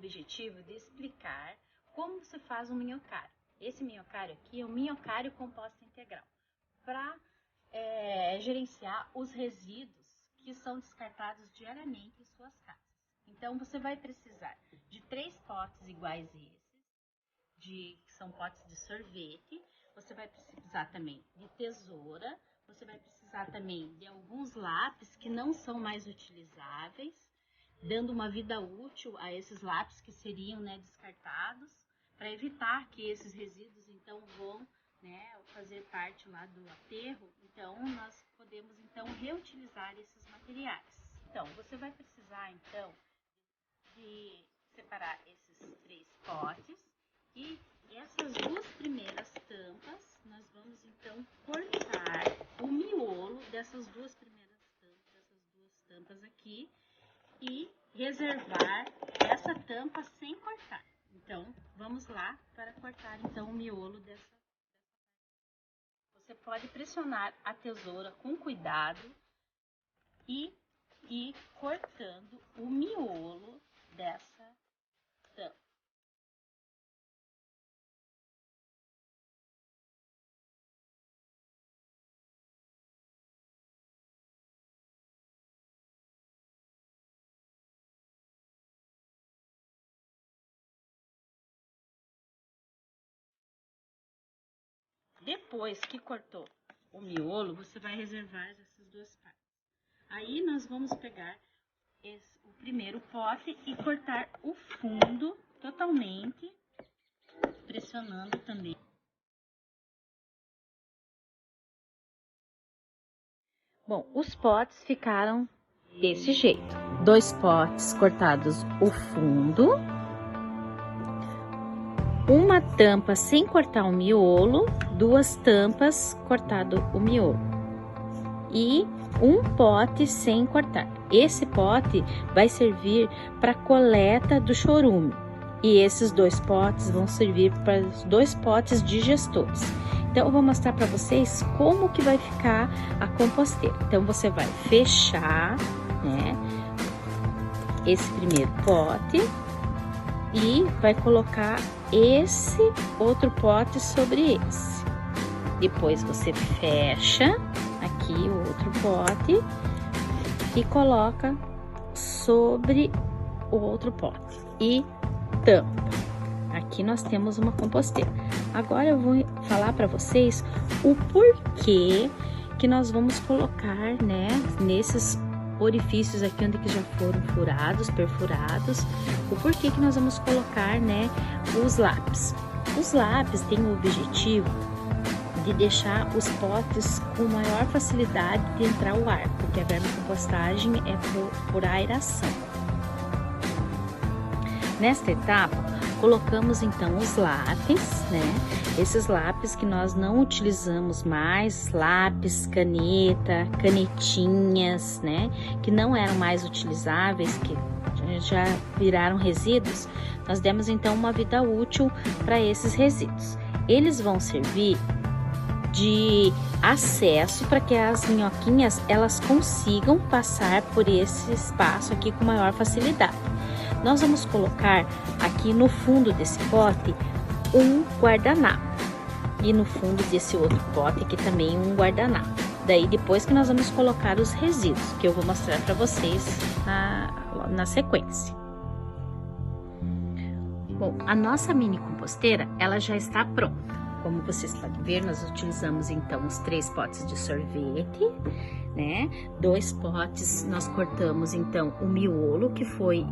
objetivo de explicar como se faz um minhocário. Esse minhocário aqui é um minhocário composto integral, para gerenciar os resíduos que são descartados diariamente em suas casas. Então, você vai precisar de 3 potes iguais a esses, que são potes de sorvete. Você vai precisar também de tesoura, você vai precisar também de alguns lápis que não são mais utilizáveis, dando uma vida útil a esses lápis que seriam, descartados, para evitar que esses resíduos então vão fazer parte lá do aterro. Então nós podemos então reutilizar esses materiais. Então você vai precisar então de separar esses 3 potes, e essas 2 primeiras tampas nós vamos então cortar o miolo dessas 2 primeiras tampas, dessas 2 tampas aqui, e reservar essa tampa sem cortar. Então, vamos lá para cortar então o miolo dessa. Você pode pressionar a tesoura com cuidado e ir cortando o miolo dessa tampa. Depois que cortou o miolo, você vai reservar essas 2 partes. Aí nós vamos pegar o primeiro pote e cortar o fundo totalmente, pressionando também. Bom, os potes ficaram desse jeito. 2 potes cortados o fundo, uma tampa sem cortar o miolo, 2 tampas cortado o miolo e um pote sem cortar. Esse pote vai servir para coleta do chorume, e esses 2 potes vão servir para os 2 potes digestores. Então eu vou mostrar para vocês como que vai ficar a composteira. Então você vai fechar, esse primeiro pote e vai colocar esse outro pote sobre esse. Depois você fecha aqui o outro pote e coloca sobre o outro pote e tampa. Aqui nós temos uma composteira. Agora eu vou falar para vocês o porquê que nós vamos colocar, nesses orifícios aqui onde que já foram furados, perfurados, o porquê que nós vamos colocar, os lápis. Os lápis têm o objetivo de deixar os potes com maior facilidade de entrar o ar, porque a vermicompostagem é por aeração. Nesta etapa, colocamos então os lápis, esses lápis que nós não utilizamos mais, lápis, caneta, canetinhas, que não eram mais utilizáveis, que já viraram resíduos. Nós demos então uma vida útil para esses resíduos. Eles vão servir de acesso para que as minhoquinhas elas consigam passar por esse espaço aqui com maior facilidade. Nós vamos colocar aqui no fundo desse pote um guardanapo, e no fundo desse outro pote aqui também um guardanapo. Daí depois que nós vamos colocar os resíduos, que eu vou mostrar para vocês na sequência. Bom, a nossa mini composteira ela já está pronta. Como vocês podem ver, nós utilizamos então os 3 potes de sorvete, 2 potes nós cortamos então o miolo, que foi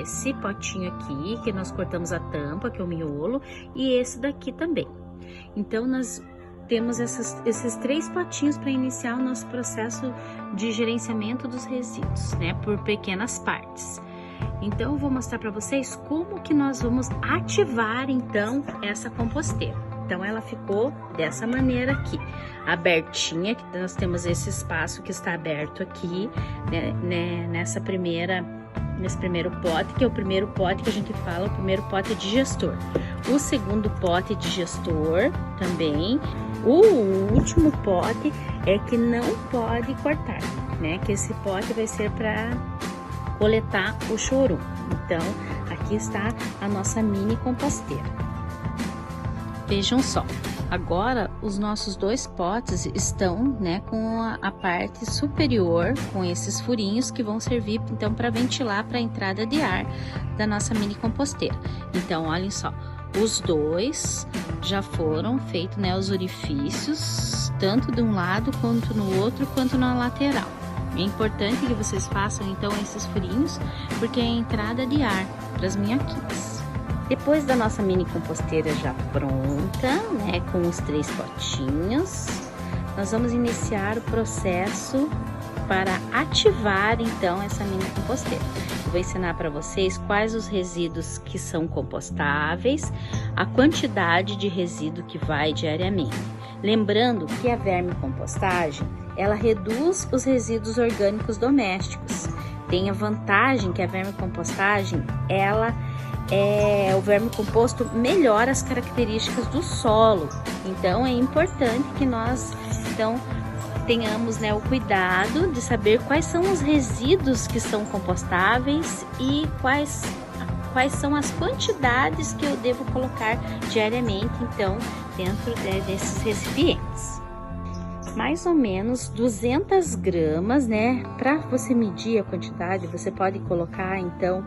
esse potinho aqui, que nós cortamos a tampa, que é o miolo, e esse daqui também. Então nós temos esses 3 potinhos para iniciar o nosso processo de gerenciamento dos resíduos, por pequenas partes. Então eu vou mostrar para vocês como que nós vamos ativar então essa composteira. Então ela ficou dessa maneira aqui, abertinha, que nós temos esse espaço que está aberto aqui, nesse primeiro pote, que é o primeiro pote que a gente fala, o primeiro pote digestor. O segundo pote digestor também. O último pote é que não pode cortar, que esse pote vai ser para coletar o chorume. Então aqui está a nossa mini composteira. Vejam só, agora os nossos 2 potes estão, né, com a parte superior, com esses furinhos que vão servir então para ventilar para a entrada de ar da nossa mini composteira. Então, olhem só, os 2 já foram feitos, né, os orifícios, tanto de um lado quanto no outro, quanto na lateral. É importante que vocês façam então esses furinhos, porque é a entrada de ar para as minhoquinhas. Depois da nossa mini composteira já pronta, né, com os 3 potinhos, nós vamos iniciar o processo para ativar então essa mini composteira. Eu vou ensinar para vocês quais os resíduos que são compostáveis, a quantidade de resíduo que vai diariamente. Lembrando que a vermicompostagem, ela reduz os resíduos orgânicos domésticos. Tem a vantagem que a vermicompostagem, o vermicomposto melhora as características do solo. Então, é importante que nós então tenhamos, né, o cuidado de saber quais são os resíduos que são compostáveis e quais são as quantidades que eu devo colocar diariamente, então, dentro desses recipientes. Mais ou menos 200 gramas, né? Para você medir a quantidade, você pode colocar, então,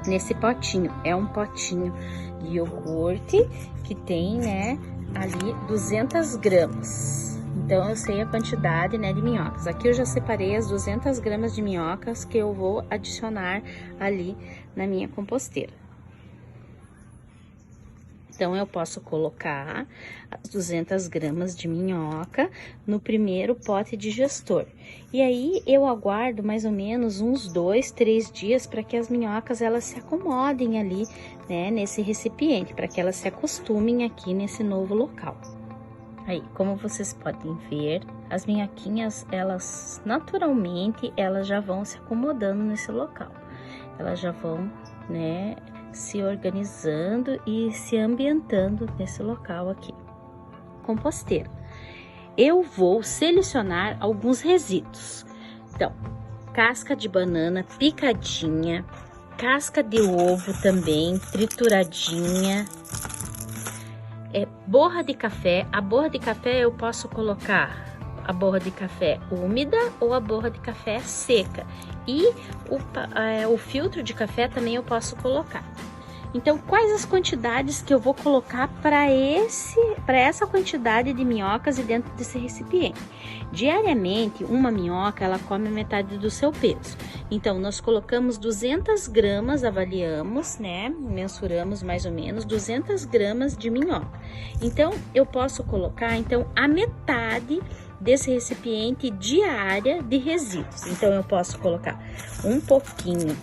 nesse potinho. É um potinho de iogurte que tem, né, ali 200 gramas. Então, eu sei a quantidade, né, de minhocas. Aqui eu já separei as 200 gramas de minhocas que eu vou adicionar ali na minha composteira. Então, eu posso colocar as 200 gramas de minhoca no primeiro pote digestor. E aí, eu aguardo mais ou menos uns 2, 3 dias para que as minhocas elas se acomodem ali, né, nesse recipiente, para que elas se acostumem aqui nesse novo local. Aí, como vocês podem ver, as minhoquinhas, elas naturalmente, elas já vão se acomodando nesse local. Elas já vão, né, se organizando e se ambientando nesse local aqui. Composteira. Eu vou selecionar alguns resíduos. Então, casca de banana picadinha, casca de ovo também trituradinha, borra de café. A borra de café eu posso colocar a borra de café úmida ou a borra de café seca. E o filtro de café também eu posso colocar. Então, quais as quantidades que eu vou colocar para essa quantidade de minhocas dentro desse recipiente? Diariamente, uma minhoca, ela come metade do seu peso. Então, nós colocamos 200 gramas, avaliamos, né? Mensuramos mais ou menos 200 gramas de minhoca. Então, eu posso colocar, então, a metade desse recipiente diária de resíduos. Então, eu posso colocar um pouquinho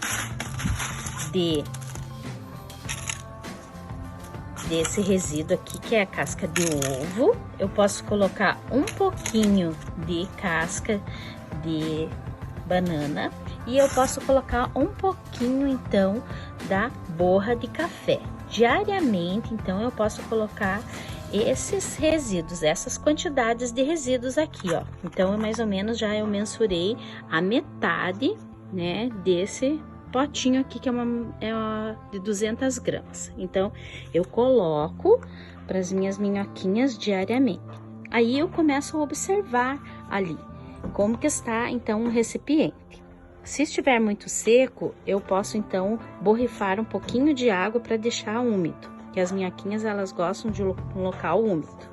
desse resíduo aqui, que é a casca de ovo. Eu posso colocar um pouquinho de casca de banana e eu posso colocar um pouquinho, então, da borra de café. Diariamente, então, eu posso colocar esses resíduos, essas quantidades de resíduos aqui, ó. Então, mais ou menos, já eu mensurei a metade, né, desse potinho aqui, que é de 200 gramas. Então, eu coloco para as minhas minhoquinhas diariamente. Aí, eu começo a observar ali como que está, então, o recipiente. Se estiver muito seco, eu posso, então, borrifar um pouquinho de água para deixar úmido, que as minhoquinhas, elas gostam de um local úmido.